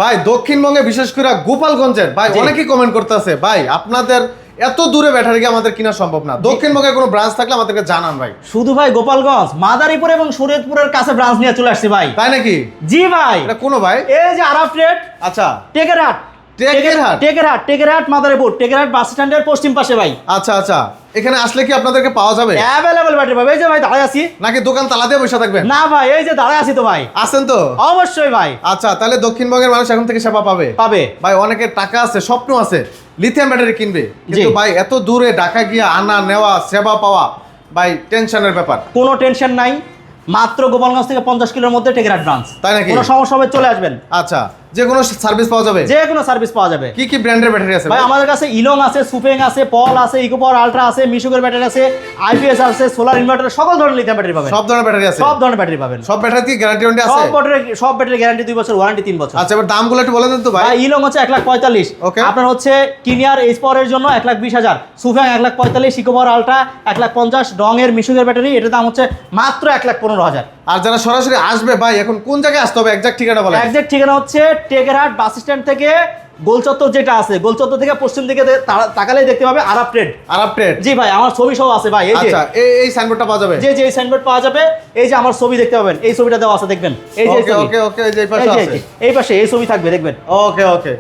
ভাই দক্ষিণবঙ্গে বিশেষ করে গোপালগঞ্জের ভাই অনেকেই কমেন্ট করতেছে ভাই আপনাদের এত দূরে ব্যাটারি কি আমাদের কিনা সম্ভব না, দক্ষিণবঙ্গে কোনো ব্রাঞ্চ থাকলে আমাদেরকে জানান ভাই। শুধু ভাই গোপালগঞ্জ, মাদারীপুর এবং শরীয়তপুরের কাছে ব্রাঞ্চ নিয়ে চলে আসছি ভাই। তাই নাকি? জি ভাই। এটা কোন ভাই? এই যে আরাফ ট্রেড। আচ্ছা, টেকেরহাট মাদারীপুর, টেকেরহাট বাস স্ট্যান্ডের পশ্চিম পাশে ভাই। আচ্ছা আচ্ছা, এখানে আসলে কি আপনাদেরকে পাওয়া যাবে? অ্যাভেলেবল ব্যাটারি পাবে। এই যে ভাই দাঁড়ায় আছি। নাকি দোকান তালা দিয়ে বসে থাকবেন? না ভাই, এই যে দাঁড়ায় আছি তো ভাই। আছেন তো? অবশ্যই ভাই। আচ্ছা, তাহলে দক্ষিণবঙ্গের মানুষ এখন থেকে সেবা পাবে। ভাই অনেকের টাকা আছে, স্বপ্ন আছে, লিথিয়াম ব্যাটারি কিনবে, কিন্তু ভাই এত দূরে ঢাকা গিয়ে আনা নেওয়া সেবা পাওয়া ভাই টেনশনের ব্যাপার। কোনো টেনশন নাই, মাত্র গোপালগঞ্জ থেকে 50 কিলোর মধ্যে টেকেরহাট ব্রাঞ্চ। তাই নাকি? কোনো সমস্যা হবে চলে আসবেন। আচ্ছা, যে কোনো সার্ভিস পাওয়া যাবে? যে কোনো সার্ভিস পাওয়া যাবে। কি কি ব্র্যান্ডের ব্যাটারি আছে ভাই? আমাদের কাছে ইলং আছে, সুফেং আছে, পল আছে, ইকো পাওয়ার আলট্রা আছে, মিশুকের ব্যাটারি আছে, আইপিএস আছে, সোলার ইনভার্টার, সকল ধরনের লিথিয়াম ব্যাটারি পাবেন। সব ধরনের ব্যাটারি আছে? সব ধরনের ব্যাটারি পাবেন। সব ব্যাটারি কি গ্যারান্টি ওয়ারেন্টি আছে? সব ব্যাটারি গ্যারান্টি 2 বছর, ওয়ারেন্টি 3 বছর। আচ্ছা, এবার দামগুলো একটু বলে দেন তো ভাই। ইলং হচ্ছে 1,45,000। ওকে। আপনার হচ্ছে কিনিয়ার এইচ পাওয়ারের জন্য 1,20,000, সুফেং 1,45,000, ইকো পাওয়ার আলট্রা 1,50,000, ডং এর মিশুকের ব্যাটারি এটার দাম হচ্ছে মাত্র 1,15,000। আর যারা সরাসরি আসবে ভাই, এখন কোন জায়গায় আসতে হবে এক্সাক্ট ঠিকানা বলেন। এক্সাক্ট ঠিকানা হচ্ছে টেকেরহাট বাস স্ট্যান্ড থেকে গোলচত্বর যেটা আছে, গোলচত্বর থেকে পশ্চিম দিকে তাকালেই দেখতে পাবে আরাফ ট্রেড। আরাফ ট্রেড? জি ভাই, আমার ছবি সহ আছে ভাই। এই যে আচ্ছা, এই সাইনবোর্ডটা পাওয়া যাবে? যে এই সাইনবোর্ড পাওয়া যাবে। এই যে আমার ছবি দেখতে পাবেন, এই ছবিটা দেওয়া আছে দেখবেন। এই যে ওকে ওকে ওকে, এই যে এই পাশে আছে, এই পাশে এই ছবি থাকবে দেখবেন। ওকে ওকে।